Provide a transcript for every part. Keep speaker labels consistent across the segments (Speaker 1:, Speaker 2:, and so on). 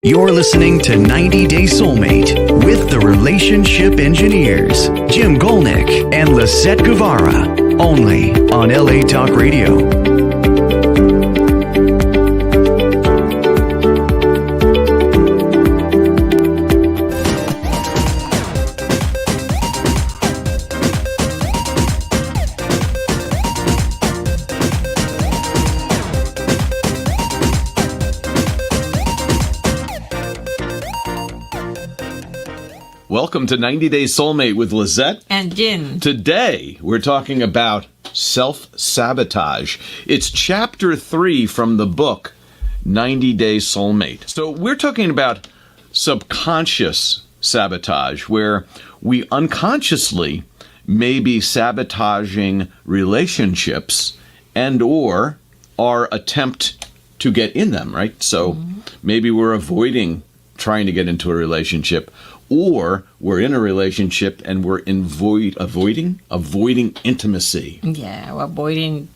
Speaker 1: You're listening to 90 Day Soulmate with the Relationship Engineers, Jim Gulnick and Lisett Guevara, only on LA Talk Radio.
Speaker 2: Welcome to 90 Day Soulmate with Lisett
Speaker 3: and Jim.
Speaker 2: Today, we're talking about self-sabotage. It's chapter 3 from the book, 90 Day Soulmate. So we're talking about subconscious sabotage, where we unconsciously may be sabotaging relationships and or our attempt to get in them, right? So maybe we're avoiding trying to get into a relationship, or we're in a relationship and we're avoiding intimacy.
Speaker 3: Yeah, or avoiding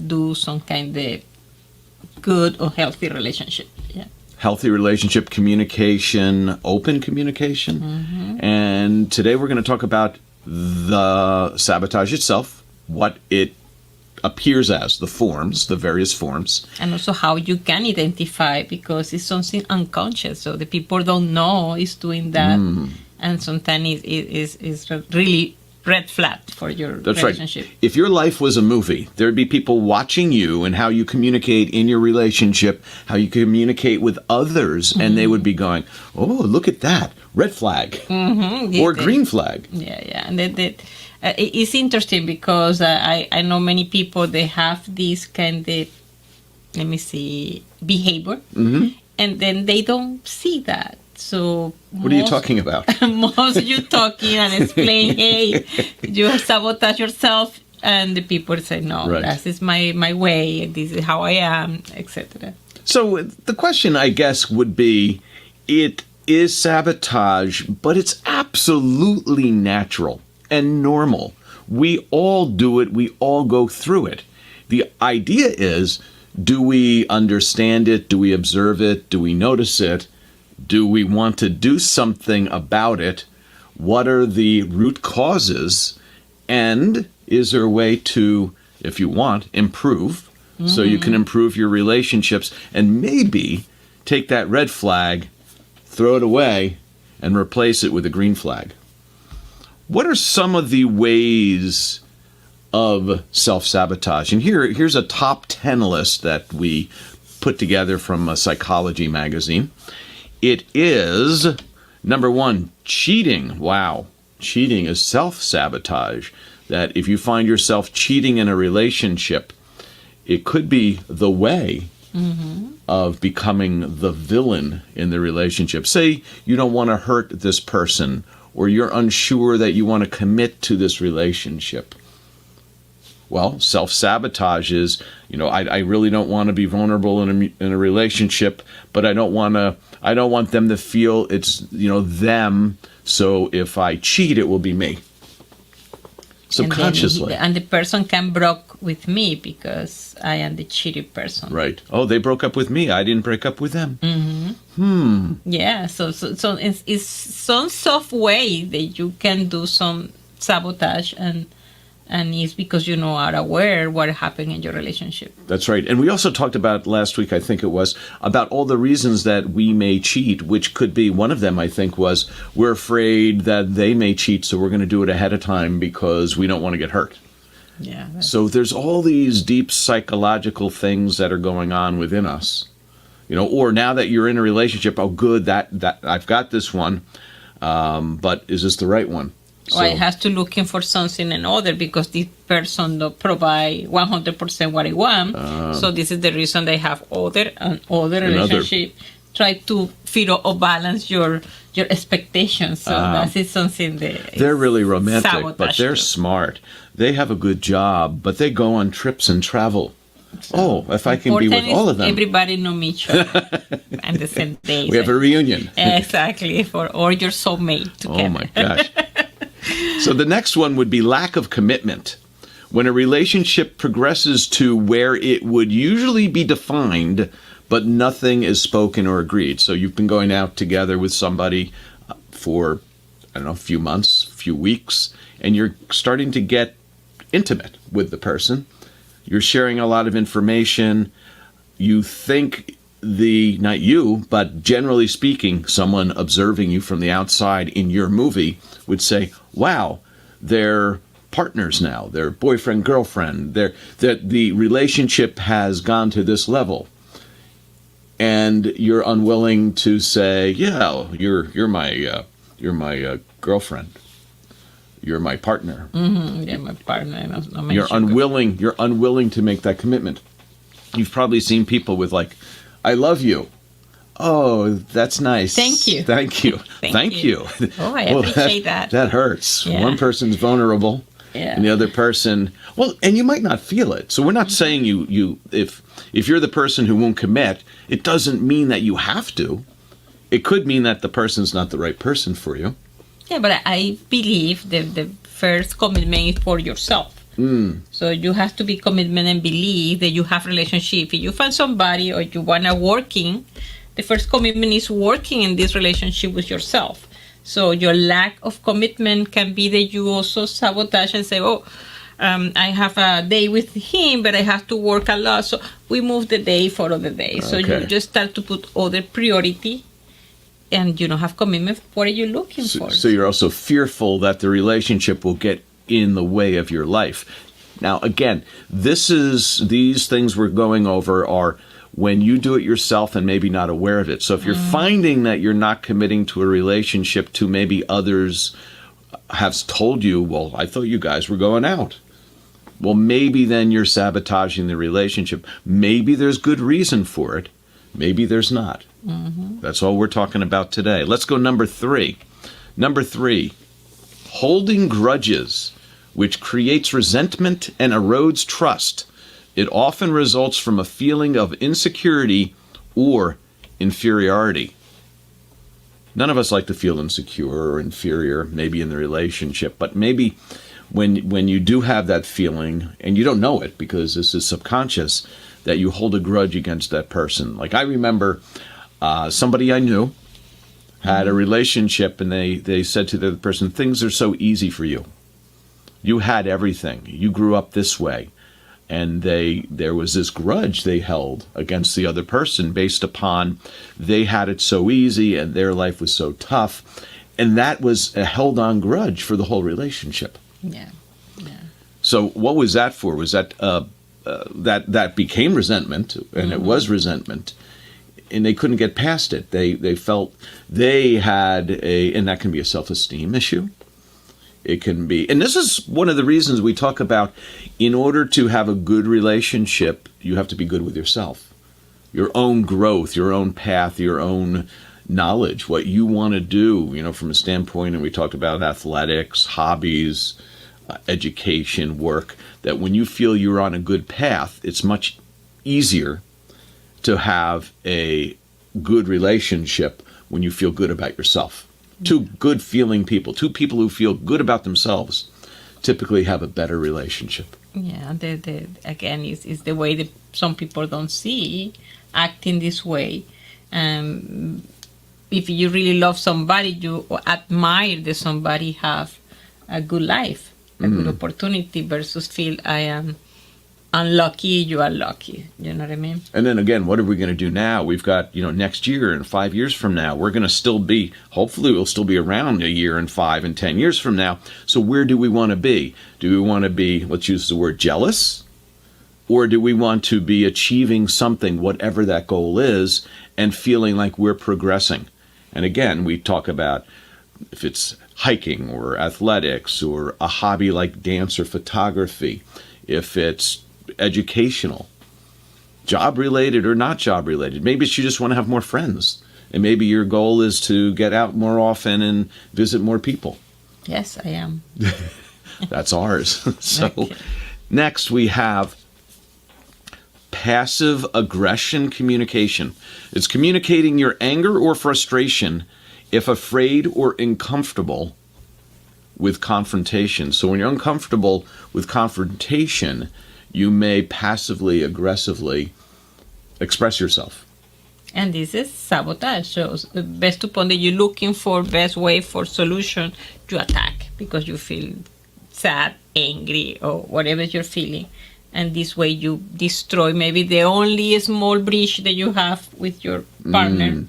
Speaker 3: do some kind of good or healthy relationship. Yeah.
Speaker 2: Healthy relationship, communication, open communication. And today we're going to talk about the sabotage itself, what it appears as, the forms, the various forms.
Speaker 3: And also how you can identify, because it's something unconscious, so the people don't know is doing that. And sometimes it's really red flag for your relationship.
Speaker 2: Right. If your life was a movie, there'd be people watching you and how you communicate in your relationship, how you communicate with others, and they would be going, oh, look at that, red flag, or green flag.
Speaker 3: Yeah. And it's interesting because I know many people, they have this kind of, behavior, and then they don't see that. So
Speaker 2: what are you talking about?
Speaker 3: Most you talking and explain, hey, you sabotage yourself, and the people say, no, This is my way, this is how I am, etc.
Speaker 2: So the question, I guess, would be, it is sabotage, but it's absolutely natural and normal. We all do it. We all go through it. The idea is, do we understand it? Do we observe it? Do we notice it? Do we want to do something about it? What are the root causes? And is there a way to, if you want, improve? So you can improve your relationships and maybe take that red flag, throw it away, and replace it with a green flag. What are some of the ways of self-sabotage? And here's a top 10 list that we put together from a psychology magazine. It is, number 1, cheating. Wow. Cheating is self-sabotage. That if you find yourself cheating in a relationship, it could be the way of becoming the villain in the relationship. Say you don't want to hurt this person, or you're unsure that you want to commit to this relationship. Well, self-sabotage is, I really don't want to be vulnerable in a relationship, but I don't want them to feel it's, them. So if I cheat, it will be me. Subconsciously.
Speaker 3: And the person can broke with me because I am the cheated person.
Speaker 2: Right. Oh, they broke up with me. I didn't break up with them.
Speaker 3: Yeah. So it's some soft way that you can do some sabotage, and it's because you are aware what happened in your relationship.
Speaker 2: That's right. And we also talked about last week, I think it was, about all the reasons that we may cheat, which could be, one of them, I think, was we're afraid that they may cheat, so we're going to do it ahead of time because we don't want to get hurt.
Speaker 3: Yeah.
Speaker 2: So there's all these deep psychological things that are going on within us. Or now that you're in a relationship, oh, good, that I've got this one, but is this the right one?
Speaker 3: Or I have to looking for something in other because this person don't provide 100% what I want. So this is the reason they have other relationship. Try to fit or balance your expectations. So that is something that
Speaker 2: they're really romantic,
Speaker 3: sabotage,
Speaker 2: but they're smart. They have a good job, but they go on trips and travel. So if I can be with all of them.
Speaker 3: Everybody know each other and the same day.
Speaker 2: We have a reunion.
Speaker 3: Exactly, or your soulmate together.
Speaker 2: Oh my gosh. So the next one would be lack of commitment. When a relationship progresses to where it would usually be defined but nothing is spoken or agreed. So you've been going out together with somebody for, I don't know, a few months, a few weeks, and you're starting to get intimate with the person. You're sharing a lot of information. You think not you, but generally speaking, someone observing you from the outside in your movie would say, wow, they're partners now. They're boyfriend, girlfriend. The relationship has gone to this level. And you're unwilling to say, yeah, you're my girlfriend. You're my partner.
Speaker 3: Mm-hmm. Yeah, my partner.
Speaker 2: You're unwilling to make that commitment. You've probably seen people with like, I love you. Oh, that's nice.
Speaker 3: Thank you.
Speaker 2: Thank you. Thank you.
Speaker 3: Oh, I appreciate that.
Speaker 2: That hurts.
Speaker 3: Yeah.
Speaker 2: One person's vulnerable, and the other person, and you might not feel it. So we're not saying if you're the person who won't commit, it doesn't mean that you have to. It could mean that the person's not the right person for you.
Speaker 3: Yeah, but I believe that the first commitment is for yourself. So you have to be commitment and believe that you have relationship. If you find somebody or you wanna working, the first commitment is working in this relationship with yourself. So your lack of commitment can be that you also sabotage and say, I have a day with him, but I have to work a lot. So we move the day for other days. So you just start to put other priority and you don't have commitment. What are you looking for?
Speaker 2: So you're also fearful that the relationship will get in the way of your life. Now, again, these things we're going over are when you do it yourself and maybe not aware of it. So if you're finding that you're not committing to a relationship to maybe others have told you, well, I thought you guys were going out. Well, maybe then you're sabotaging the relationship. Maybe there's good reason for it. Maybe there's not. That's all we're talking about today. Let's go number 3. Number 3, holding grudges, which creates resentment and erodes trust. It often results from a feeling of insecurity or inferiority. None of us like to feel insecure or inferior, maybe in the relationship, but maybe when you do have that feeling, and you don't know it because this is subconscious, that you hold a grudge against that person. Like I remember somebody I knew had a relationship, and they said to the other person, things are so easy for you. You had everything. You grew up this way. And there was this grudge they held against the other person based upon they had it so easy and their life was so tough. And that was a held-on grudge for the whole relationship.
Speaker 3: Yeah.
Speaker 2: So what was that for? Was that that became resentment, and it was resentment, and they couldn't get past it. They felt they had and that can be a self-esteem issue. It can be, and this is one of the reasons we talk about, in order to have a good relationship, you have to be good with yourself. Your own growth, your own path, your own knowledge, what you want to do, from a standpoint, and we talked about athletics, hobbies, education, work, that when you feel you're on a good path, it's much easier to have a good relationship when you feel good about yourself. Two good feeling people, two people who feel good about themselves, typically have a better relationship.
Speaker 3: Yeah, again, is the way that some people don't see acting this way. If you really love somebody, you admire that somebody have a good life, a good opportunity, versus feel I am unlucky, you are lucky. You know what I mean?
Speaker 2: And then again, what are we going to do now? We've got, next year and 5 years from now, we're going to still be, hopefully we'll still be around a year and 5 and 10 years from now. So where do we want to be? Do we want to be, let's use the word jealous? Or do we want to be achieving something, whatever that goal is, and feeling like we're progressing? And again, we talk about if it's hiking or athletics or a hobby like dance or photography, if it's educational, job related or not job related. Maybe it's you just want to have more friends, and maybe your goal is to get out more often and visit more people.
Speaker 3: Yes, I am.
Speaker 2: That's ours. So next we have passive aggression communication. It's communicating your anger or frustration if afraid or uncomfortable with confrontation. So when you're uncomfortable with confrontation, you may passively, aggressively express yourself.
Speaker 3: And this is sabotage. So based upon that you're looking for best way for solution, you attack because you feel sad, angry, or whatever you're feeling. And this way you destroy maybe the only small bridge that you have with your partner.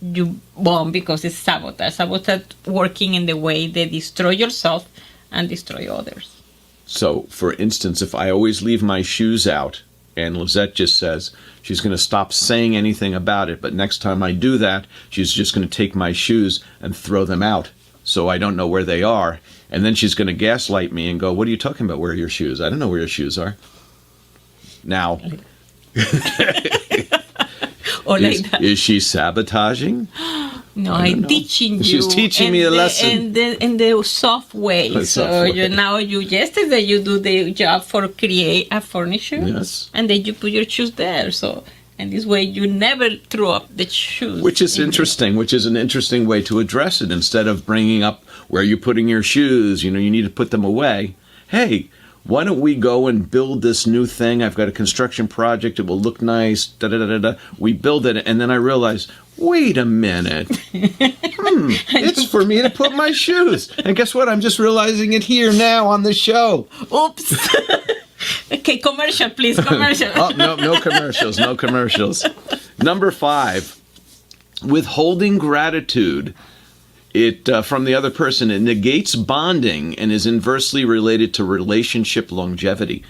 Speaker 3: You bomb because it's sabotage. Sabotage working in the way they destroy yourself and destroy others.
Speaker 2: So, for instance, if I always leave my shoes out, and Lisett just says she's going to stop saying anything about it, but next time I do that, she's just going to take my shoes and throw them out so I don't know where they are. And then she's going to gaslight me and go, what are you talking about? Where are your shoes? I don't know where your shoes are. Now, is she sabotaging?
Speaker 3: No, I'm teaching you.
Speaker 2: She's teaching me a lesson.
Speaker 3: In the soft way. Yesterday you do the job for create a furniture.
Speaker 2: Yes.
Speaker 3: And then you put your shoes there. So, and this way you never throw up the shoes.
Speaker 2: Which is interesting, which is an interesting way to address it. Instead of bringing up where you're putting your shoes, you need to put them away. Hey, why don't we go and build this new thing? I've got a construction project. It will look nice. Da-da-da-da-da. We build it, and then I realize, wait a minute. It's for me to put my shoes. And guess what? I'm just realizing it here now on the show.
Speaker 3: Oops. Okay, commercial, please, commercial.
Speaker 2: Oh, no commercials, no commercials. Number 5, withholding gratitude. It from the other person, it negates bonding and is inversely related to relationship longevity.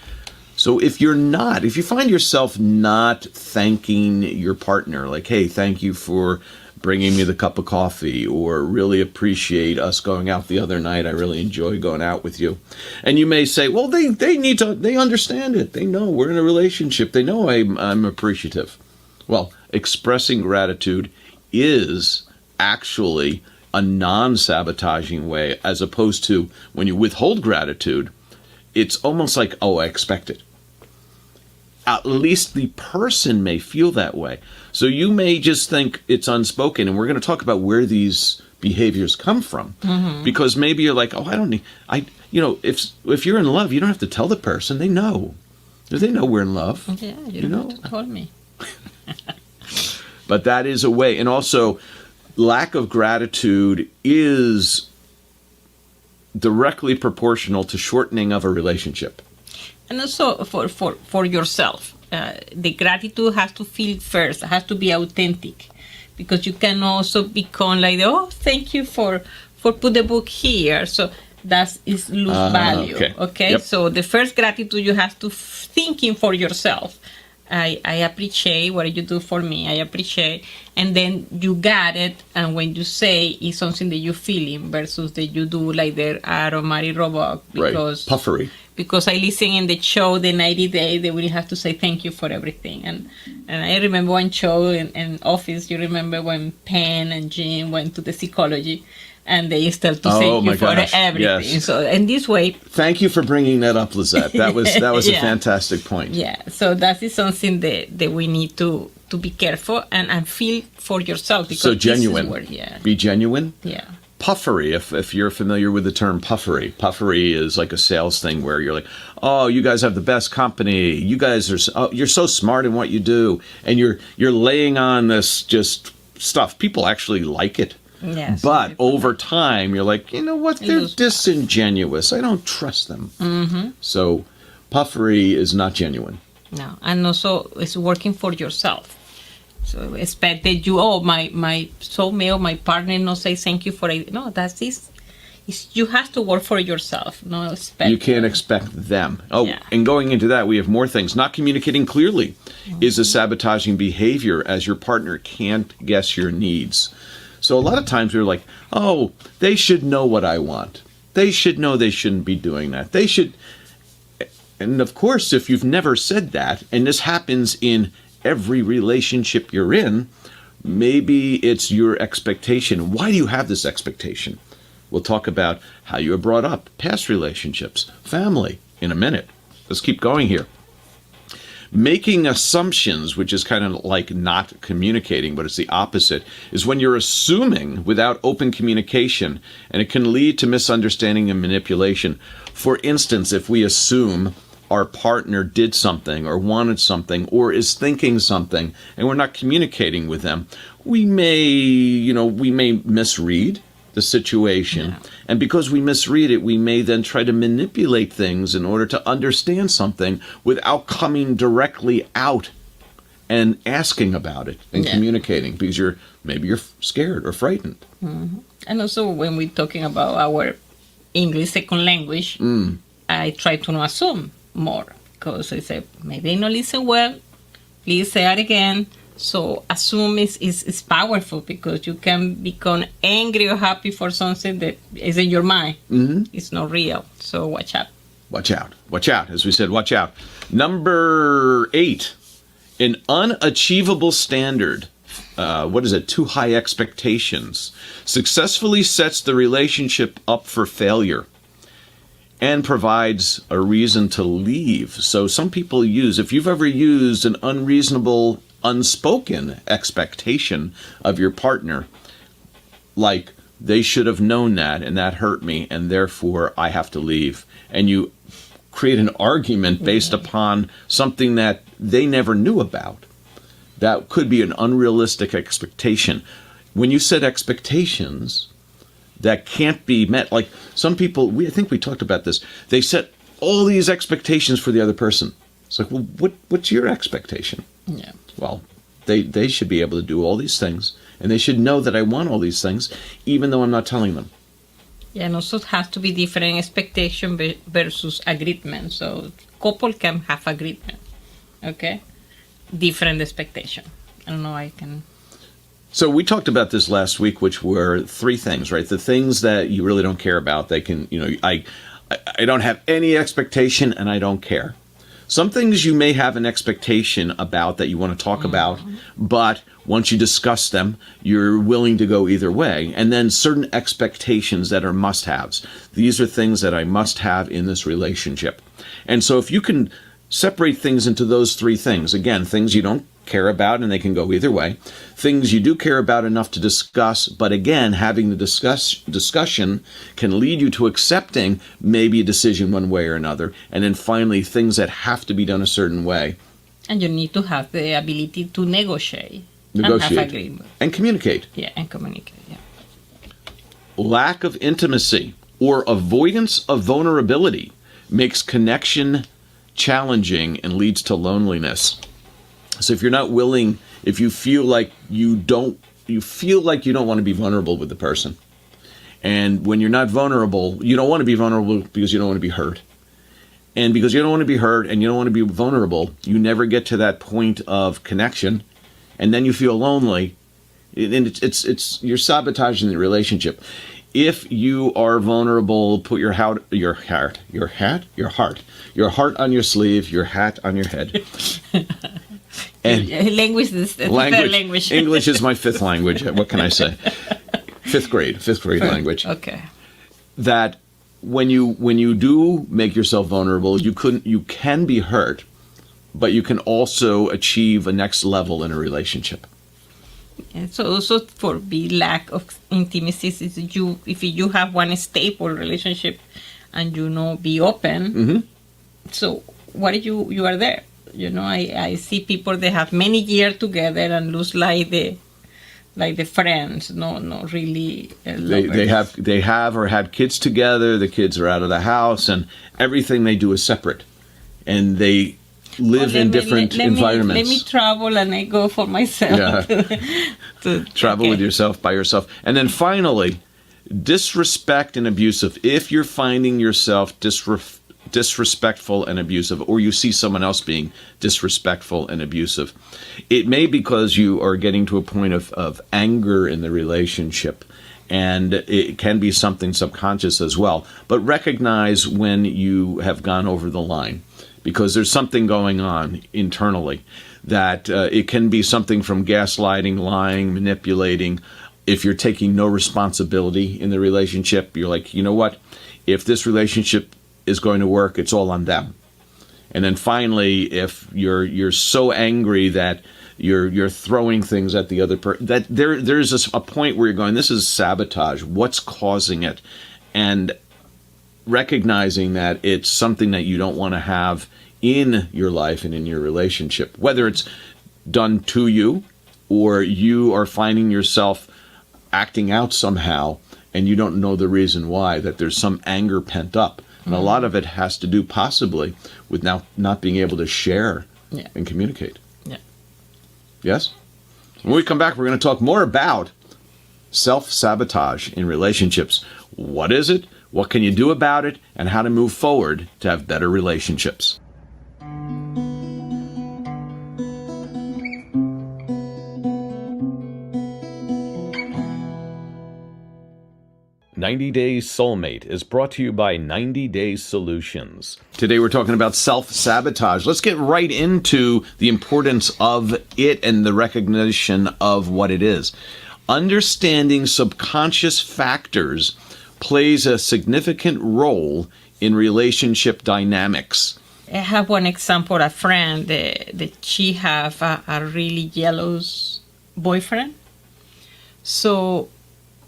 Speaker 2: So if you find yourself not thanking your partner, like, hey, thank you for bringing me the cup of coffee, or really appreciate us going out the other night, I really enjoy going out with you. And you may say, well, they understand it. They know we're in a relationship. They know I'm appreciative. Well, expressing gratitude is actually a non-sabotaging way, as opposed to when you withhold gratitude, it's almost like, oh, I expect it. At least the person may feel that way. So you may just think it's unspoken, and we're going to talk about where these behaviors come from. Mm-hmm. Because maybe you're like, oh, if you're in love, you don't have to tell the person. They know. They know we're in love.
Speaker 3: Yeah, you don't have to tell me.
Speaker 2: But that is a way. And also, lack of gratitude is directly proportional to shortening of a relationship.
Speaker 3: And also for yourself, the gratitude has to feel first, has to be authentic, because you can also become like, oh, thank you for put the book here. So that is lose value. Okay. Yep. So the first gratitude you have to thinking for yourself. I appreciate what you do for me. I appreciate. And then you got it. And when you say it's something that you're feeling versus that you do like the aromatic robot. Because,
Speaker 2: right. Puffery.
Speaker 3: Because I listen in the show, the 90 Day, they will have to say thank you for everything. And I remember one show in office, you remember when Penn and Jim went to the psychology. And they start to thank you for everything. Yes. So in this way,
Speaker 2: thank you for bringing that up, Lisett. That was a fantastic point.
Speaker 3: Yeah. So that is something that we need to be careful and feel for yourself. Because
Speaker 2: so genuine. Be genuine.
Speaker 3: Yeah.
Speaker 2: Puffery. If you're familiar with the term puffery is like a sales thing where you're like, oh, you guys have the best company. You guys you're so smart in what you do, and you're laying on this just stuff. People actually like it.
Speaker 3: Yes,
Speaker 2: but over time, you're like, you know what? They're disingenuous. I don't trust them. Mm-hmm. So puffery is not genuine.
Speaker 3: No. And also it's working for yourself. So expect that my soulmate or my partner not say thank you for it. No, that's this. You have to work for yourself. No expect.
Speaker 2: You can't expect them. Oh, yeah. And going into that, we have more things. Not communicating clearly is a sabotaging behavior, as your partner can't guess your needs. So a lot of times we're like, oh, they should know what I want. They should know they shouldn't be doing that. They should. And of course, if you've never said that, and this happens in every relationship you're in, maybe it's your expectation. Why do you have this expectation? We'll talk about how you were brought up, past relationships, family in a minute. Let's keep going here. Making assumptions, which is kind of like not communicating, but it's the opposite, is when you're assuming without open communication, and it can lead to misunderstanding and manipulation. For instance, if we assume our partner did something or wanted something or is thinking something and we're not communicating with them, we may misread the situation. Yeah. And because we misread it, we may then try to manipulate things in order to understand something without coming directly out and asking about it and communicating, because you're scared or frightened.
Speaker 3: Mm-hmm. And also when we're talking about our English second language, I try to not assume more, because I say, maybe I don't listen well, please say it again. So assume is powerful, because you can become angry or happy for something that is in your mind. Mm-hmm. It's not real. So watch out.
Speaker 2: Watch out. Watch out. As we said, watch out. Number 8, an unachievable standard. Too high expectations successfully sets the relationship up for failure and provides a reason to leave. So some people use, if you've ever used an unreasonable, unspoken expectation of your partner, like they should have known that and that hurt me and therefore I have to leave, and you create an argument based upon something that they never knew about, that could be an unrealistic expectation. When you set expectations that can't be met, like some people, I think we talked about this, they set all these expectations for the other person. It's like, well, what's your expectation?
Speaker 3: Yeah.
Speaker 2: Well, they should be able to do all these things, and they should know that I want all these things, even though I'm not telling them.
Speaker 3: Yeah, and also it has to be different expectation versus agreement. So couple can have agreement, okay? Different expectation. I don't know, I can...
Speaker 2: So we talked about this last week, which were 3 things, right? The things that you really don't care about, they can, I don't have any expectation and I don't care. Some things you may have an expectation about that you want to talk about, but once you discuss them, you're willing to go either way. And then certain expectations that are must-haves. These are things that I must have in this relationship. And so if you can separate things into those 3 things, again, things you don't care about and they can go either way, things you do care about enough to discuss, but again, having the discussion can lead you to accepting maybe a decision one way or another, and then finally things that have to be done a certain way.
Speaker 3: And you need to have the ability to negotiate and have agreement.
Speaker 2: And communicate.
Speaker 3: Yeah, and communicate, yeah.
Speaker 2: Lack of intimacy or avoidance of vulnerability makes connection challenging and leads to loneliness. So if you're not willing, if you feel like you don't want to be vulnerable with the person, and when you're not vulnerable, you don't want to be vulnerable because you don't want to be hurt. And because you don't want to be hurt and you don't want to be vulnerable, you never get to that point of connection, and then you feel lonely, and you're sabotaging the relationship. If you are vulnerable, put your heart on your sleeve, your hat on your head. And
Speaker 3: language.
Speaker 2: English is my 5th language. What can I say? 5th grade language.
Speaker 3: Okay.
Speaker 2: That when you do make yourself vulnerable, you can be hurt, but you can also achieve a next level in a relationship.
Speaker 3: Yeah, so also for the lack of intimacy, is if you have one stable relationship and be open. Mm-hmm. So what if you are there? I see people that have many years together and lose like the friends, not really.
Speaker 2: They have or had kids together. The kids are out of the house, and everything they do is separate, and they live in different environments.
Speaker 3: Let me travel, and I go for myself.
Speaker 2: Yeah. Travel with yourself, by yourself, and then finally, disrespect and abusive. If you're finding yourself disrespectful and abusive, or you see someone else being disrespectful and abusive, it may be because you are getting to a point of anger in the relationship, and it can be something subconscious as well. But recognize when you have gone over the line, because there's something going on internally, that it can be something from gaslighting, lying, manipulating. If you're taking no responsibility in the relationship, you're like, you know what, if this relationship is going to work, it's all on them. And then finally, if you're so angry that you're throwing things at the other person, that there's a point where you're going, this is sabotage. What's causing it? And recognizing that it's something that you don't want to have in your life and in your relationship, whether it's done to you or you are finding yourself acting out somehow and you don't know the reason why, that there's some anger pent up. And a lot of it has to do possibly with now not being able to share and communicate.
Speaker 3: Yeah.
Speaker 2: Yes? When we come back, we're going to talk more about self-sabotage in relationships. What is it? What can you do about it? And how to move forward to have better relationships. 90 Days Soulmate is brought to you by 90 Days Solutions. Today we're talking about self-sabotage. Let's get right into the importance of it and the recognition of what it is. Understanding subconscious factors plays a significant role in relationship dynamics.
Speaker 3: I have one example, a friend that she have a really jealous boyfriend. So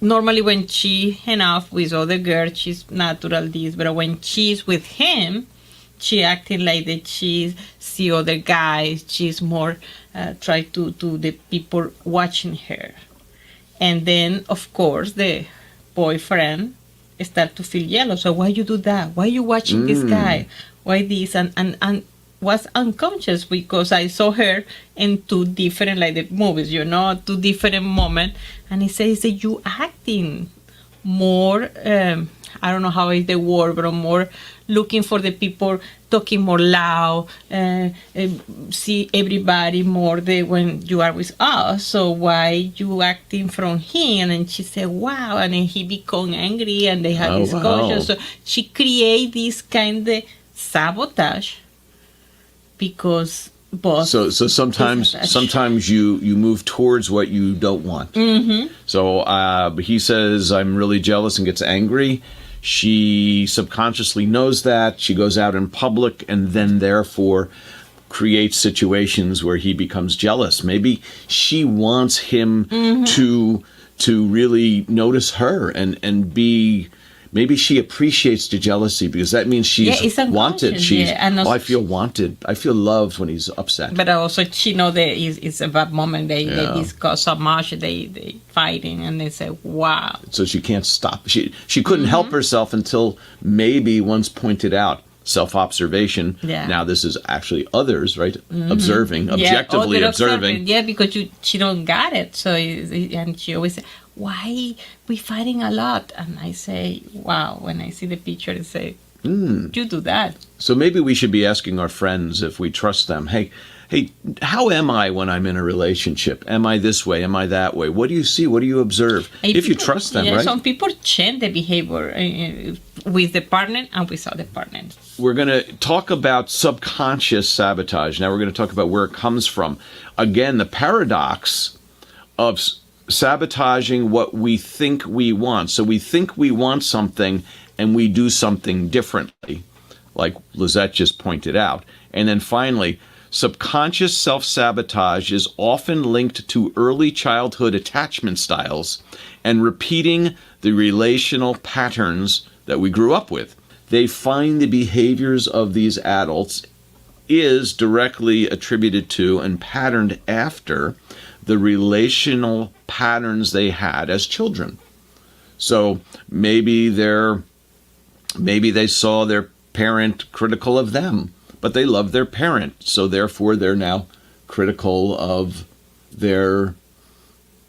Speaker 3: normally when she hang out with other girls, she's natural this, but when she's with him, she acting like that she see other guys. She's more try to the people watching her. And then, of course, the boyfriend start to feel jealous. So why you do that? Why you watching this guy? Why this? And was unconscious because I saw her in two different, like the movies, two different moments. And he says that you acting more, I don't know how is the word, but more looking for the people, talking more loud, see everybody more than when you are with us. So why you acting from him? And she said, wow. And then he become angry and they have discussion. So she create this kind of sabotage because both.
Speaker 2: So sometimes you move towards what you don't want. Mm-hmm. So he says, I'm really jealous, and gets angry. She subconsciously knows that. She goes out in public and then therefore creates situations where he becomes jealous. Maybe she wants him to really notice her and be. Maybe she appreciates the jealocy because that means she's wanted. I feel wanted. I feel loved when he's upset.
Speaker 3: But also she know that it's a bad moment. They discuss so much. They fighting and they say, wow.
Speaker 2: So she can't stop. She couldn't help herself until maybe once pointed out. Self-observation. Yeah. Now this is actually others, right? Observing, objectively observing.
Speaker 3: Yeah, because she don't got it. So and she always say, why we fighting a lot? And I say, wow. When I see the picture, I say, you do that.
Speaker 2: So maybe we should be asking our friends if we trust them. Hey, how am I when I'm in a relationship? Am I this way? Am I that way? What do you see? What do you observe? If you trust them, right?
Speaker 3: Some people change the behavior with the partner and without the partner.
Speaker 2: We're going to talk about subconscious sabotage. Now we're going to talk about where it comes from. Again, the paradox of sabotaging what we think we want. So we think we want something and we do something differently, like Lisett just pointed out. And then finally, subconscious self-sabotage is often linked to early childhood attachment styles and repeating the relational patterns that we grew up with. They find the behaviors of these adults is directly attributed to and patterned after the relational patterns they had as children. So maybe they saw their parent critical of them, but they love their parent, so therefore they're now critical of their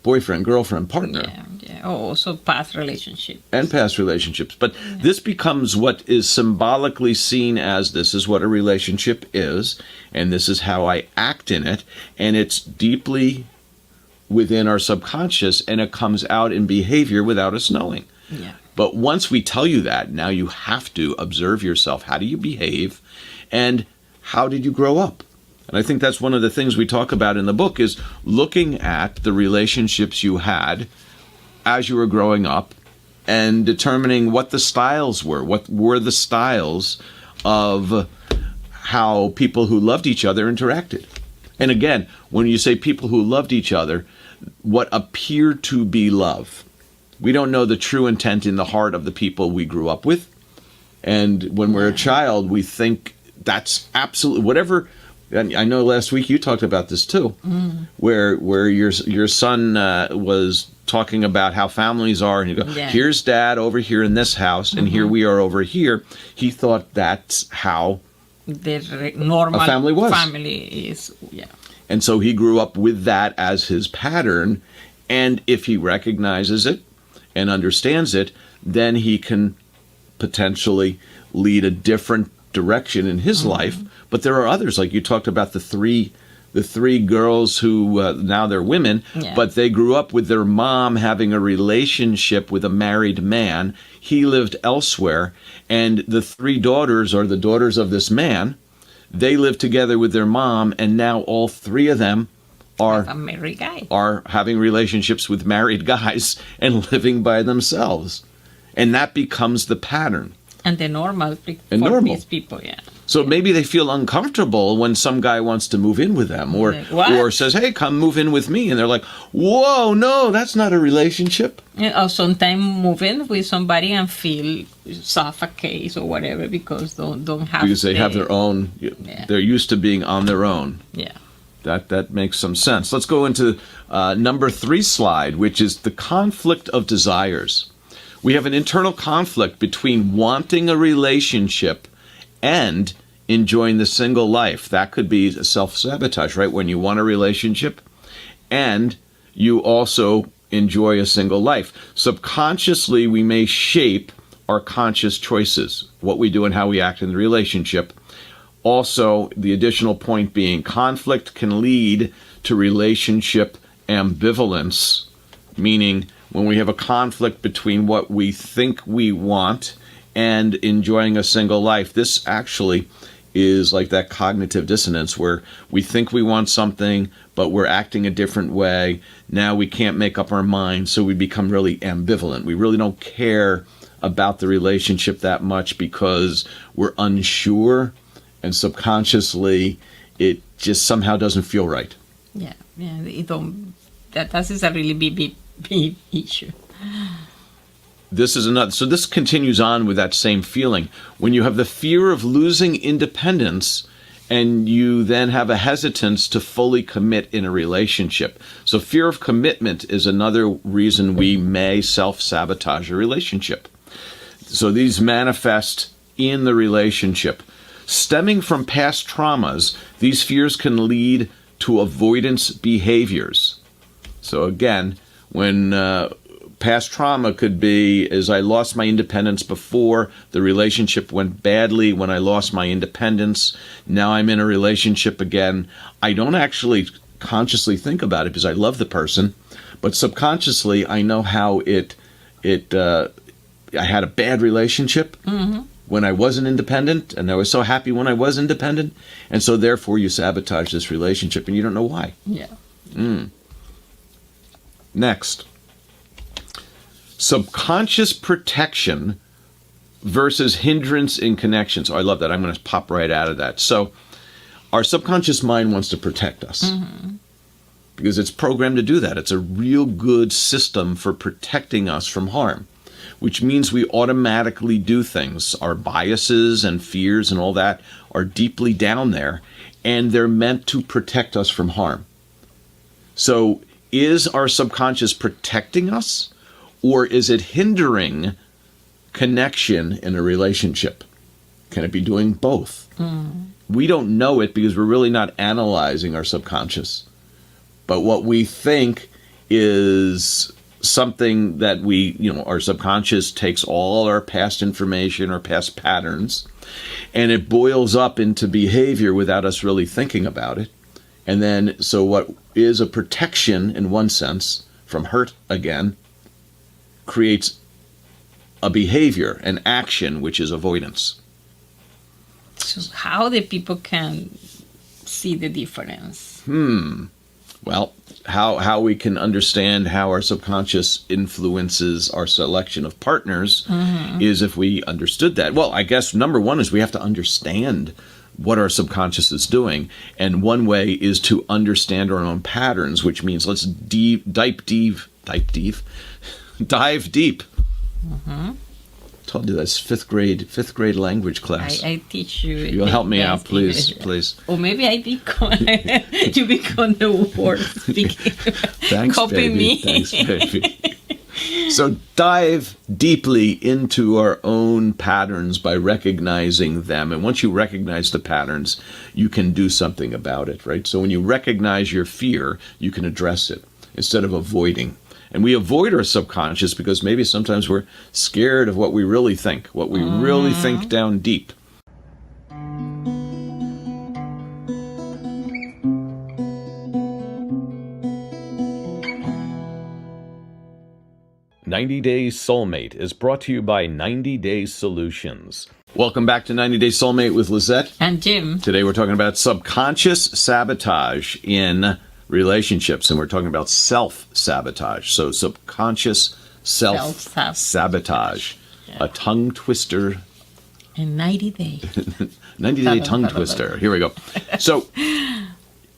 Speaker 2: boyfriend, girlfriend, partner.
Speaker 3: Yeah. Also past relationship.
Speaker 2: And past relationships. But this becomes what is symbolically seen as this is what a relationship is, and this is how I act in it, and it's deeply within our subconscious, and it comes out in behavior without us knowing.
Speaker 3: Yeah.
Speaker 2: But once we tell you that, now you have to observe yourself. How do you behave? And how did you grow up? And I think that's one of the things we talk about in the book is looking at the relationships you had as you were growing up and determining what the styles were. What were the styles of how people who loved each other interacted? And again, when you say people who loved each other, what appeared to be love. We don't know the true intent in the heart of the people we grew up with. And when we're a child, we think that's absolutely whatever. And I know last week you talked about this too, where your son was talking about how families are, and you go, here's dad over here in this house, and here we are over here. He thought that's how
Speaker 3: the normal family is. Yeah.
Speaker 2: And so he grew up with that as his pattern, and if he recognizes it and understands it, then he can potentially lead a different direction in his life. But there are others, like you talked about the three girls who now they're women, but they grew up with their mom having a relationship with a married man. He lived elsewhere, and the three daughters are the daughters of this man. They live together with their mom, and now all three of them are having relationships with married guys and living by themselves. And that becomes the pattern.
Speaker 3: And the normal for these people,
Speaker 2: So maybe they feel uncomfortable when some guy wants to move in with them or says, hey, come move in with me. And they're like, whoa, no, that's not a relationship.
Speaker 3: Or sometimes move in with somebody and feel suffocate or whatever because don't have
Speaker 2: Because they have their own, they're used to being on their own.
Speaker 3: Yeah.
Speaker 2: That makes some sense. Let's go into number 3 slide, which is the conflict of desires. We have an internal conflict between wanting a relationship and enjoying the single life. That could be self-sabotage, right? When you want a relationship and you also enjoy a single life. Subconsciously, we may shape our conscious choices, what we do and how we act in the relationship. Also, the additional point being conflict can lead to relationship ambivalence, meaning when we have a conflict between what we think we want and enjoying a single life. This actually is like that cognitive dissonance where we think we want something, but we're acting a different way. Now we can't make up our mind, so we become really ambivalent. We really don't care about the relationship that much because we're unsure, and subconsciously it just somehow doesn't feel right.
Speaker 3: Yeah, that is a really big issue.
Speaker 2: This is another. So this continues on with that same feeling. When you have the fear of losing independence and you then have a hesitance to fully commit in a relationship. So fear of commitment is another reason we may self-sabotage a relationship. So these manifest in the relationship. Stemming from past traumas, these fears can lead to avoidance behaviors. So again, when past trauma could be is I lost my independence before, the relationship went badly when I lost my independence, now I'm in a relationship again. I don't actually consciously think about it because I love the person, but subconsciously I know how I had a bad relationship when I wasn't independent, and I was so happy when I was independent, and so therefore you sabotage this relationship and you don't know why. Next, subconscious protection versus hindrance in connections. Oh, I love that. I'm going to pop right out of that. So our subconscious mind wants to protect us because it's programmed to do that. It's a real good system for protecting us from harm, which means we automatically do things. Our biases and fears and all that are deeply down there, and they're meant to protect us from harm. So is our subconscious protecting us, or is it hindering connection in a relationship? Can it be doing both? We don't know it because we're really not analyzing our subconscious. But what we think is something that our subconscious takes all our past information or past patterns, and it boils up into behavior without us really thinking about it. And then, so what is a protection in one sense from hurt again, creates a behavior, an action, which is avoidance.
Speaker 3: So how the people can see the difference?
Speaker 2: Well, how we can understand how our subconscious influences our selection of partners is if we understood that. Well, I guess number one is we have to understand what our subconscious is doing. And one way is to understand our own patterns, which means let's dive deep. Totally told you that's fifth grade language class.
Speaker 3: I teach you.
Speaker 2: You'll help me out, please.
Speaker 3: Or maybe I become you become the word speaking.
Speaker 2: Thanks,
Speaker 3: Copy
Speaker 2: baby.
Speaker 3: me.
Speaker 2: Thanks, baby. So dive deeply into our own patterns by recognizing them. And once you recognize the patterns, you can do something about it, right? So when you recognize your fear, you can address it instead of avoiding. And we avoid our subconscious because maybe sometimes we're scared of what we really think down deep. "90 Days Soulmate" is brought to you by 90 Days Solutions. Welcome back to 90 Days Soulmate with Lisett.
Speaker 3: And Jim.
Speaker 2: Today we're talking about subconscious sabotage in relationships, and we're talking about self-sabotage. So subconscious self-sabotage. Yeah. A tongue twister.
Speaker 3: In 90 days.
Speaker 2: 90-day tongue twister. Here we go. So,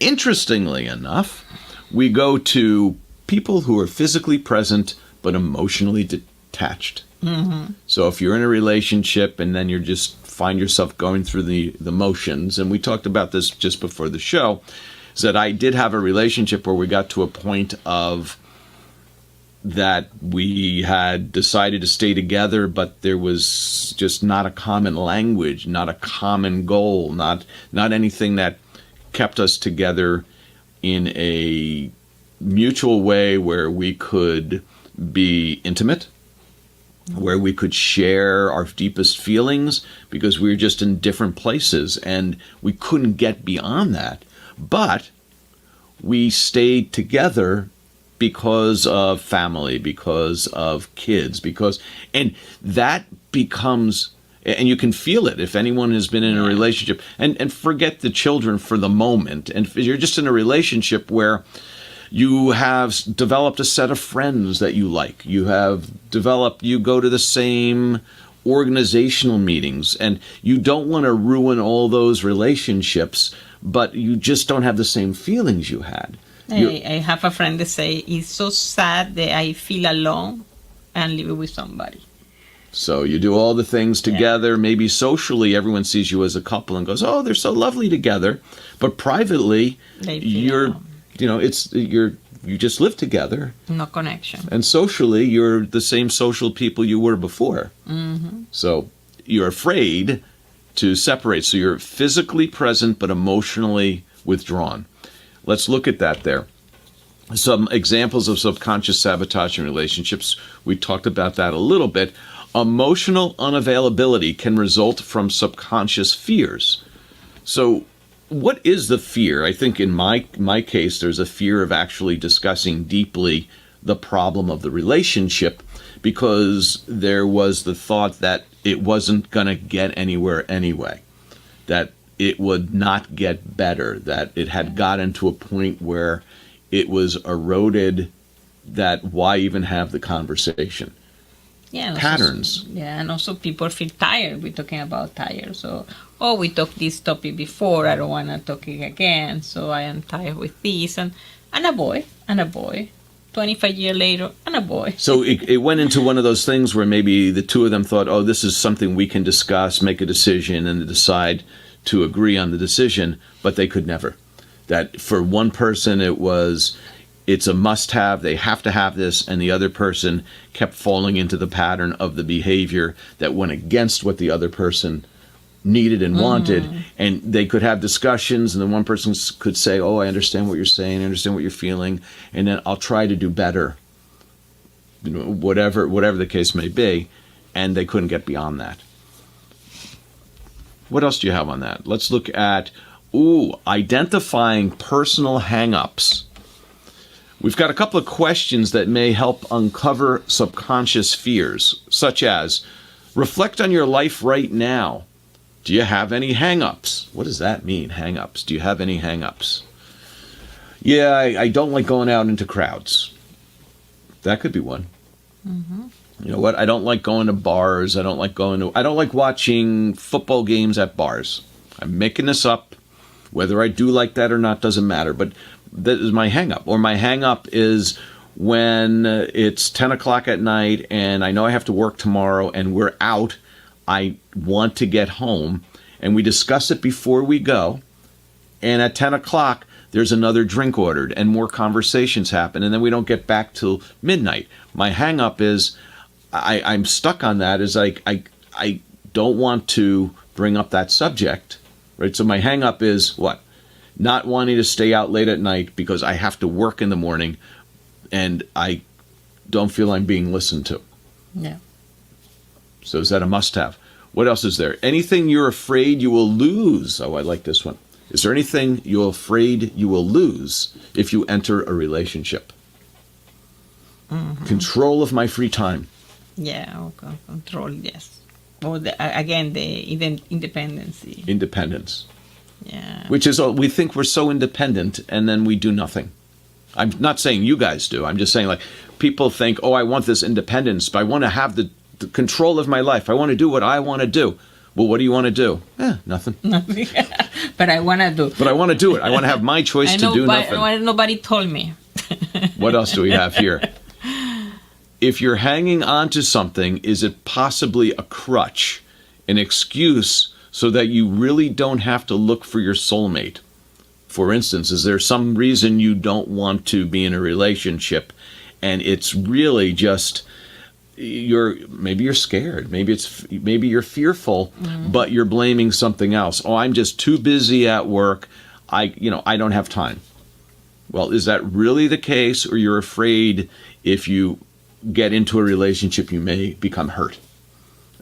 Speaker 2: interestingly enough, we go to people who are physically present but emotionally detached. Mm-hmm. So if you're in a relationship and then you just find yourself going through the motions, and we talked about this just before the show, is that I did have a relationship where we got to a point of that we had decided to stay together, but there was just not a common language, not a common goal, not anything that kept us together in a mutual way where we could be intimate, where we could share our deepest feelings, because we were just in different places and we couldn't get beyond that. But we stayed together because of family, because of kids, and that becomes, and you can feel it if anyone has been in a relationship, and forget the children for the moment, and you're just in a relationship where you have developed a set of friends that you like. You go to the same organizational meetings, and you don't want to ruin all those relationships, but you just don't have the same feelings you had.
Speaker 3: I have a friend that say, it's so sad that I feel alone and live with somebody.
Speaker 2: So you do all the things together. Maybe socially everyone sees you as a couple and goes, oh, they're so lovely together. But privately, you just live together.
Speaker 3: No connection.
Speaker 2: And socially, you're the same social people you were before. Mm-hmm. So you're afraid to separate. So you're physically present but emotionally withdrawn. Let's look at that there. Some examples of subconscious sabotage in relationships. We talked about that a little bit. Emotional unavailability can result from subconscious fears. So what is the fear? I think in my case, there's a fear of actually discussing deeply the problem of the relationship, because there was the thought that it wasn't going to get anywhere anyway, that it would not get better, that it had gotten to a point where it was eroded, that why even have the conversation?
Speaker 3: Yeah,
Speaker 2: Patterns.
Speaker 3: And also people feel tired. We're talking about tired. So, we talked this topic before. I don't want to talk it again. So I am tired with this. And a boy. 25 years later, and a boy.
Speaker 2: So it went into one of those things where maybe the two of them thought, oh, this is something we can discuss, make a decision, and decide to agree on the decision, but they could never. That for one person it's a must-have, they have to have this, and the other person kept falling into the pattern of the behavior that went against what the other person needed and wanted, and they could have discussions, and then one person could say, oh, I understand what you're saying, I understand what you're feeling, and then I'll try to do better, whatever the case may be, and they couldn't get beyond that. What else do you have on that? Let's look at, identifying personal hang-ups. We've got a couple of questions that may help uncover subconscious fears, such as, reflect on your life right now. Do you have any hang-ups? What does that mean, hang-ups? Do you have any hang-ups? Yeah, I don't like going out into crowds. That could be one. Mm-hmm. You know what? I don't like going to bars. I don't like watching football games at bars. I'm making this up. Whether I do like that or not doesn't matter. But that is my hang-up. Or my hang-up is when it's 10 o'clock at night and I know I have to work tomorrow and we're out, I want to get home, and we discuss it before we go, and at 10 o'clock, there's another drink ordered and more conversations happen, and then we don't get back till midnight. My hang up is I'm stuck on that, is like I don't want to bring up that subject, right? So my hang up is what? Not wanting to stay out late at night because I have to work in the morning and I don't feel I'm being listened to.
Speaker 3: Yeah.
Speaker 2: So is that a must-have? What else is there? Anything you're afraid you will lose? Oh, I like this one. Is there anything you're afraid you will lose if you enter a relationship? Mm-hmm. Control of my free time.
Speaker 3: Yeah, okay. Control, yes. Or again, the independency.
Speaker 2: Independence.
Speaker 3: Yeah.
Speaker 2: Which is, we think we're so independent and then we do nothing. I'm not saying you guys do. I'm just saying, like, people think, oh, I want this independence, but I want to have the control of my life. I want to do what I want to do. Well, what do you want to do? Nothing.
Speaker 3: Nothing. But I want to do.
Speaker 2: But I want to do it. I want to have my choice to do nothing.
Speaker 3: Nobody told me.
Speaker 2: What else do we have here? If you're hanging on to something, is it possibly a crutch, an excuse so that you really don't have to look for your soulmate? For instance, is there some reason you don't want to be in a relationship and it's really just maybe you're scared, maybe you're fearful, but you're blaming something else. Oh, I'm just too busy at work. I don't have time. Well, is that really the case, or you're afraid if you get into a relationship you may become hurt?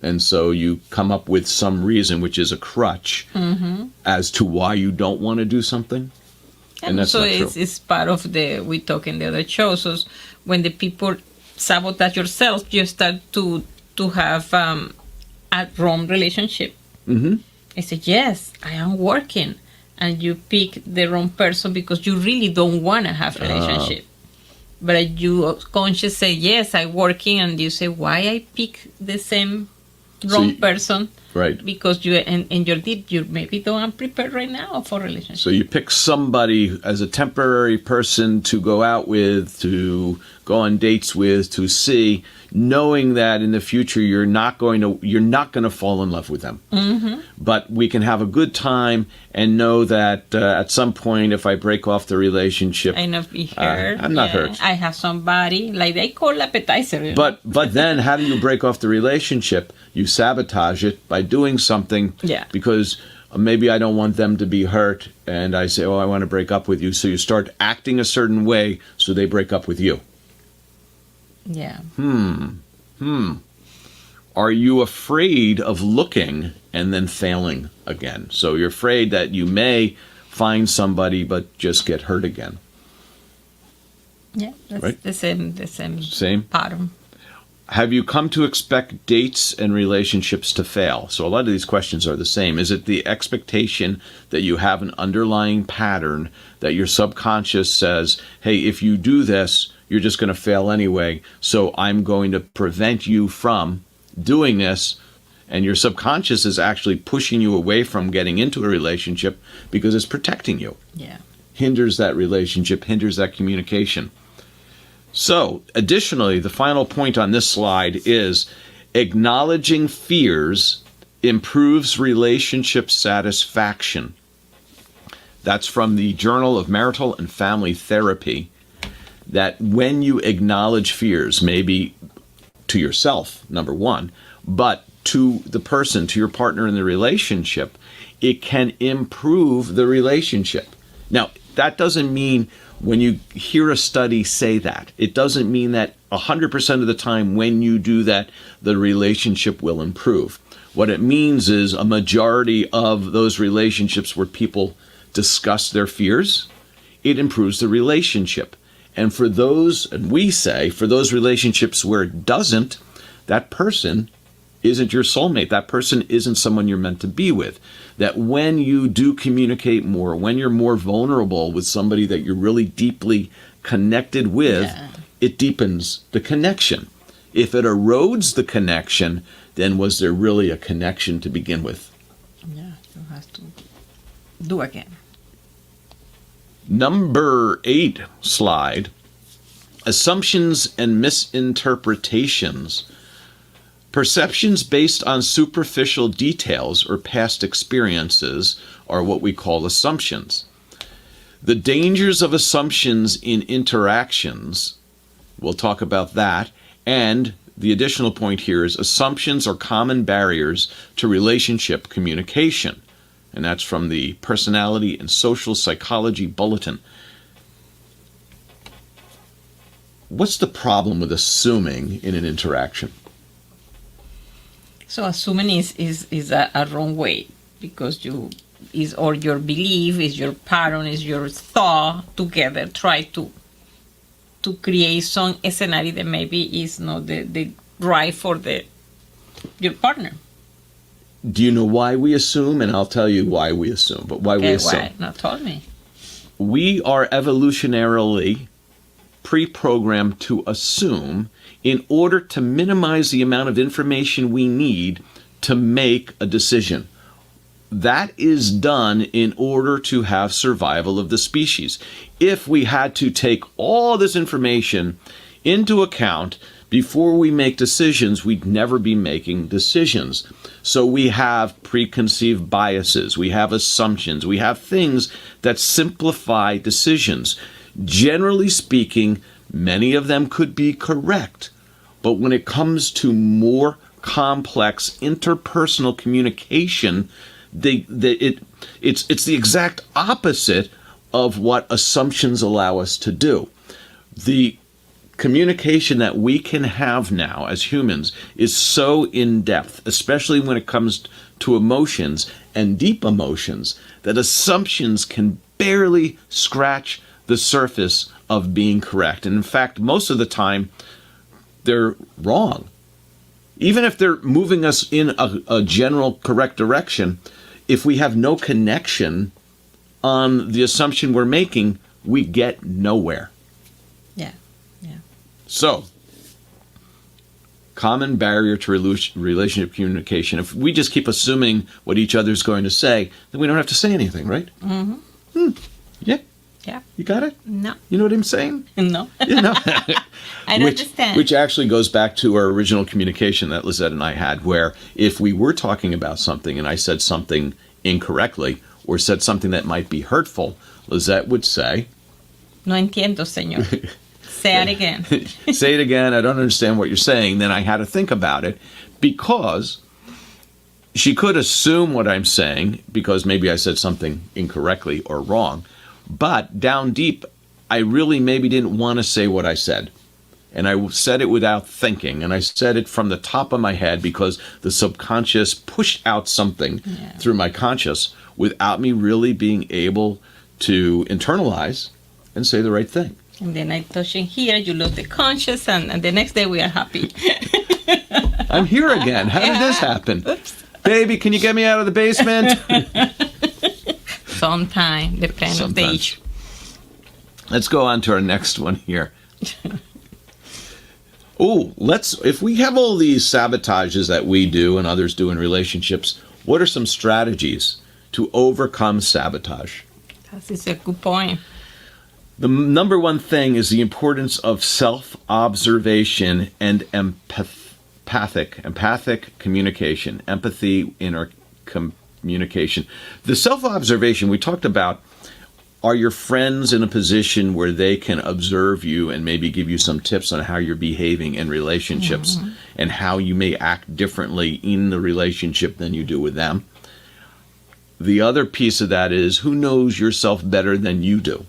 Speaker 2: And so you come up with some reason, which is a crutch, as to why you don't want to do something. And that's
Speaker 3: so
Speaker 2: not true.
Speaker 3: It's part of we talk in the other shows. So when the people sabotage yourself, you start to have a wrong relationship. Mm-hmm. I say, yes, I am working. And you pick the wrong person because you really don't want to have a relationship. But you consciously say, yes, I'm working, and you say, why I pick the same wrong person?
Speaker 2: Right.
Speaker 3: Because in your deep, you maybe don't prepare right now for a relationship.
Speaker 2: So you pick somebody as a temporary person to go out with, to go on dates with, to see, knowing that in the future you're not going to fall in love with them. Mm-hmm. But we can have a good time and know that at some point, if I break off the relationship,
Speaker 3: I'm not be hurt.
Speaker 2: I'm not hurt.
Speaker 3: I have somebody like they call appetizer. You
Speaker 2: know? But then how do you break off the relationship? You sabotage it by doing something.
Speaker 3: Yeah.
Speaker 2: Because maybe I don't want them to be hurt, and I say, oh, I want to break up with you. So you start acting a certain way, so they break up with you.
Speaker 3: Yeah.
Speaker 2: Are you afraid of looking and then failing again? So you're afraid that you may find somebody but just get hurt again.
Speaker 3: Yeah, that's
Speaker 2: right?
Speaker 3: the same pattern.
Speaker 2: Have you come to expect dates and relationships to fail? So a lot of these questions are the same. Is it the expectation that you have an underlying pattern that your subconscious says, hey, if you do this, you're just going to fail anyway, so I'm going to prevent you from doing this, and your subconscious is actually pushing you away from getting into a relationship because it's protecting you.
Speaker 3: Yeah.
Speaker 2: Hinders that relationship, hinders that communication. So, additionally, the final point on this slide is acknowledging fears improves relationship satisfaction. That's from the Journal of Marital and Family Therapy, that when you acknowledge fears, maybe to yourself, number one, but to the person, to your partner in the relationship, it can improve the relationship. Now, that doesn't mean when you hear a study say that, it doesn't mean that 100% of the time when you do that, the relationship will improve. What it means is a majority of those relationships where people discuss their fears, it improves the relationship. And for those, and we say, for those relationships where it doesn't, that person isn't your soulmate. That person isn't someone you're meant to be with. That when you do communicate more, when you're more vulnerable with somebody that you're really deeply connected with, it deepens the connection. If it erodes the connection, then was there really a connection to begin with?
Speaker 3: Yeah, you have to do again.
Speaker 2: Number 8 slide. Assumptions and misinterpretations. Perceptions based on superficial details or past experiences are what we call assumptions. The dangers of assumptions in interactions, we'll talk about that, and the additional point here is assumptions are common barriers to relationship communication. And that's from the Personality and Social Psychology Bulletin. What's the problem with assuming in an interaction?
Speaker 3: So assuming is a wrong way, because your belief, is your pattern, is your thought together try to create some scenario that maybe is not the right for your partner.
Speaker 2: Do you know why we assume? And I'll tell you why we assume. But why we assume?
Speaker 3: Why? Not told me.
Speaker 2: We are evolutionarily pre-programmed to assume in order to minimize the amount of information we need to make a decision. That is done in order to have survival of the species. If we had to take all this information into account before we make decisions, we'd never be making decisions. So we have preconceived biases, we have assumptions, we have things that simplify decisions. Generally speaking, many of them could be correct. But when it comes to more complex interpersonal communication, it's the exact opposite of what assumptions allow us to do. The communication that we can have now as humans is so in-depth, especially when it comes to emotions and deep emotions, that assumptions can barely scratch the surface of being correct. And in fact, most of the time, they're wrong. Even if they're moving us in a general correct direction, if we have no connection on the assumption we're making, we get nowhere.
Speaker 3: Yeah.
Speaker 2: So, common barrier to relationship communication. If we just keep assuming what each other's going to say, then we don't have to say anything, right?
Speaker 3: Mm-hmm.
Speaker 2: Yeah.
Speaker 3: Yeah.
Speaker 2: You got it?
Speaker 3: No.
Speaker 2: You know what I'm saying?
Speaker 3: No.
Speaker 2: You know?
Speaker 3: I don't understand.
Speaker 2: Which actually goes back to our original communication that Lisett and I had, where if we were talking about something and I said something incorrectly or said something that might be hurtful, Lisett would say,
Speaker 3: No entiendo, señor. Say it again.
Speaker 2: Say it again. I don't understand what you're saying. Then I had to think about it, because she could assume what I'm saying because maybe I said something incorrectly or wrong. But down deep, I really maybe didn't want to say what I said. And I said it without thinking. And I said it from the top of my head because the subconscious pushed out something through my conscious without me really being able to internalize and say the right thing.
Speaker 3: And then I touch in here, you lose the conscious, and the next day we are happy.
Speaker 2: I'm here again. How did this happen? Oops. Baby, can you get me out of the basement?
Speaker 3: Sometime, depending on the age.
Speaker 2: Let's go on to our next one here. If we have all these sabotages that we do and others do in relationships, what are some strategies to overcome sabotage?
Speaker 3: That's a good point.
Speaker 2: The number one thing is the importance of self-observation and empathic communication, empathy in our communication. The self-observation we talked about, are your friends in a position where they can observe you and maybe give you some tips on how you're behaving in relationships and how you may act differently in the relationship than you do with them? The other piece of that is, who knows yourself better than you do?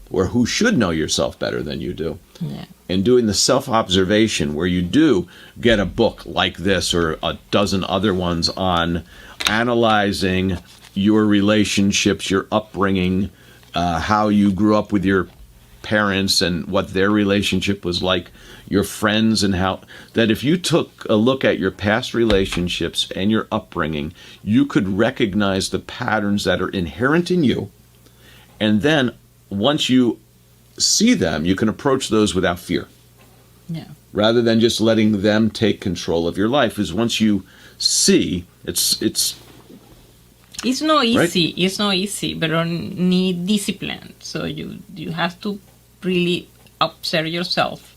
Speaker 2: Or who should know yourself better than you do?
Speaker 3: Yeah.
Speaker 2: And doing the self-observation where you do get a book like this or a dozen other ones on analyzing your relationships, your upbringing, how you grew up with your parents and what their relationship was like, your friends, and how that if you took a look at your past relationships and your upbringing, you could recognize the patterns that are inherent in you. And then once you see them, you can approach those without fear.
Speaker 3: Yeah.
Speaker 2: Rather than just letting them take control of your life, is once you see, it's
Speaker 3: not easy.
Speaker 2: Right?
Speaker 3: It's not easy, but you need discipline. So you have to really observe yourself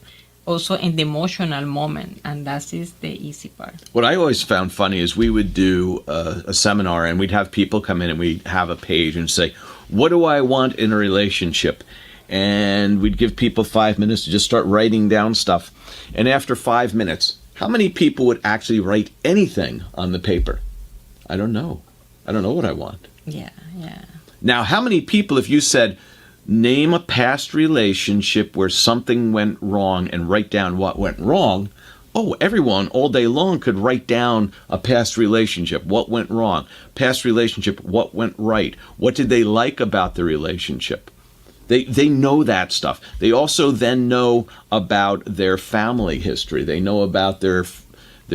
Speaker 3: also in the emotional moment, and that is the easy part.
Speaker 2: What I always found funny is we would do a seminar and we'd have people come in and we'd have a page and say, what do I want in a relationship? And we'd give people 5 minutes to just start writing down stuff. And after 5 minutes, how many people would actually write anything on the paper? I don't know. I don't know what I want.
Speaker 3: Yeah.
Speaker 2: Now, how many people, if you said, name a past relationship where something went wrong and write down what went wrong, everyone all day long could write down a past relationship, what went wrong, past relationship, what went right, what did they like about the relationship. They know that stuff. They also then know about their family history. They know about their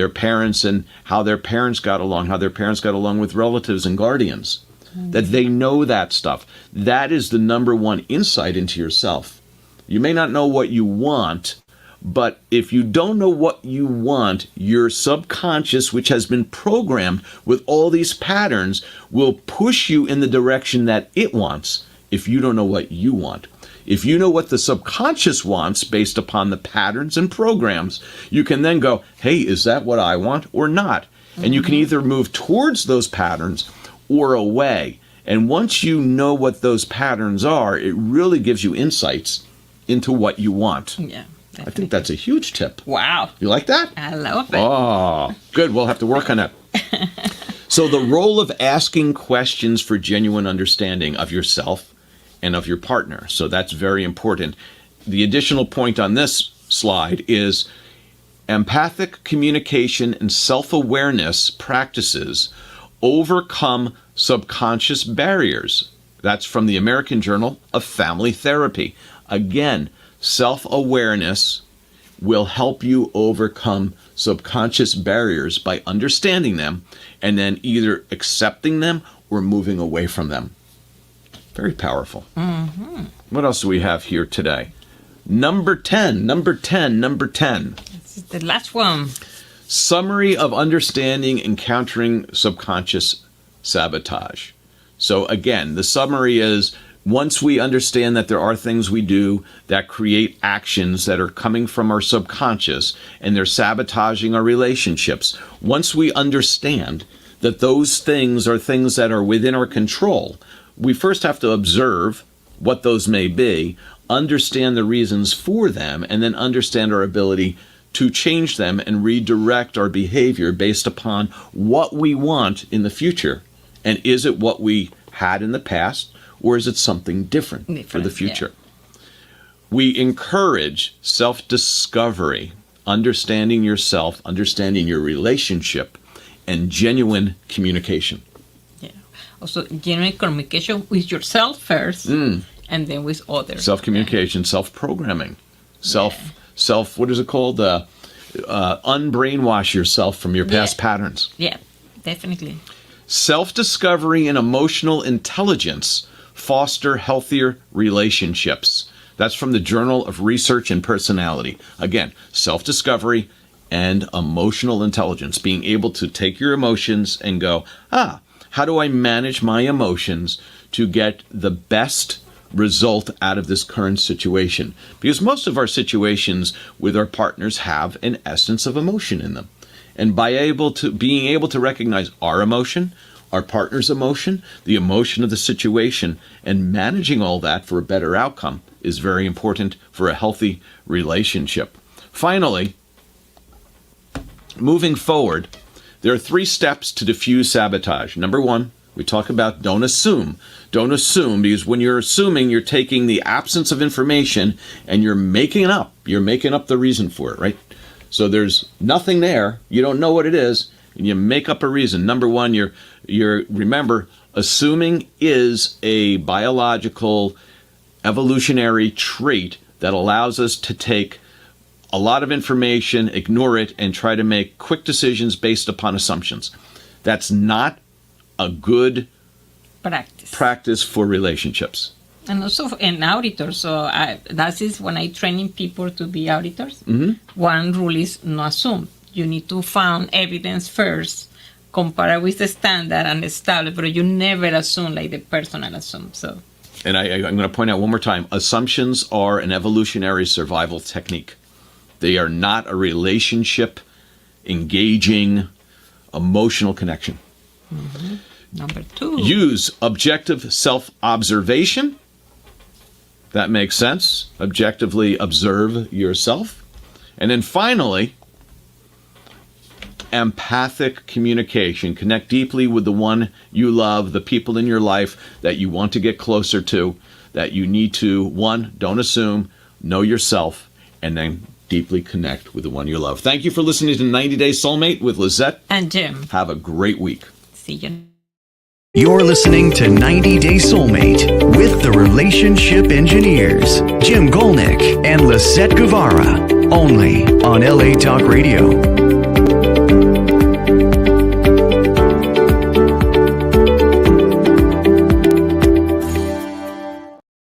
Speaker 2: parents and how their parents got along with relatives and guardians. That they know that stuff. That is the number one insight into yourself. You may not know what you want, but if you don't know what you want, your subconscious, which has been programmed with all these patterns, will push you in the direction that it wants if you don't know what you want. If you know what the subconscious wants based upon the patterns and programs, you can then go, hey, is that what I want or not? And you can either move towards those patterns or away. And once you know what those patterns are, it really gives you insights into what you want.
Speaker 3: Yeah, definitely.
Speaker 2: I think that's a huge tip.
Speaker 3: Wow.
Speaker 2: You like that?
Speaker 3: I love it.
Speaker 2: Oh, good. We'll have to work on it. So the role of asking questions for genuine understanding of yourself and of your partner. So that's very important. The additional point on this slide is empathic communication and self-awareness practices overcome subconscious barriers. That's from the American Journal of Family Therapy. Again, self-awareness will help you overcome subconscious barriers by understanding them and then either accepting them or moving away from them. Very powerful. Mm-hmm. What else do we have here today? Number 10.
Speaker 3: This is the last one.
Speaker 2: Summary of understanding and countering subconscious sabotage. So again, the summary is once we understand that there are things we do that create actions that are coming from our subconscious and they're sabotaging our relationships, once we understand that those things are things that are within our control, we first have to observe what those may be, understand the reasons for them, and then understand our ability to change them and redirect our behavior based upon what we want in the future. And is it what we had in the past, or is it something different for the future? Yeah. We encourage self-discovery, understanding yourself, understanding your relationship, and genuine communication.
Speaker 3: Yeah. Also, genuine communication with yourself first, and then with others.
Speaker 2: Self-communication, self-programming, what is it called? Unbrainwash yourself from your past patterns.
Speaker 3: Yeah, definitely.
Speaker 2: Self-discovery and emotional intelligence foster healthier relationships. That's from the Journal of Research and Personality. Again, self-discovery and emotional intelligence, being able to take your emotions and go, how do I manage my emotions to get the best result out of this current situation? Because most of our situations with our partners have an essence of emotion in them. And by being able to recognize our emotion, our partner's emotion, the emotion of the situation, and managing all that for a better outcome is very important for a healthy relationship. Finally, moving forward, there are 3 steps to diffuse sabotage. Number 1, we talk about don't assume. Don't assume, because when you're assuming, you're taking the absence of information and you're making it up. You're making up the reason for it, right? So there's nothing there. You don't know what it is, and you make up a reason. Number 1, you're remember, assuming is a biological evolutionary trait that allows us to take a lot of information, ignore it, and try to make quick decisions based upon assumptions. That's not a good practice for relationships.
Speaker 3: And also an auditor. So that is when I train people to be auditors. Mm-hmm. One rule is no assume. You need to find evidence first, compare with the standard and establish, but you never assume like the person assumes. So
Speaker 2: and I'm going to point out one more time, assumptions are an evolutionary survival technique. They are not a relationship engaging emotional connection.
Speaker 3: Mm-hmm. Number 2.
Speaker 2: Use objective self-observation. That makes sense. Objectively observe yourself. And then finally, empathic communication. Connect deeply with the one you love, the people in your life that you want to get closer to, that you need to, one, don't assume, know yourself, and then deeply connect with the one you love. Thank you for listening to 90 Day Soulmate with Lisett
Speaker 3: and Jim.
Speaker 2: Have a great week.
Speaker 3: See you.
Speaker 1: You're listening to 90 Day Soulmate with the Relationship Engineers, Jim Gulnick and Lisett Guevara, only on LA Talk Radio.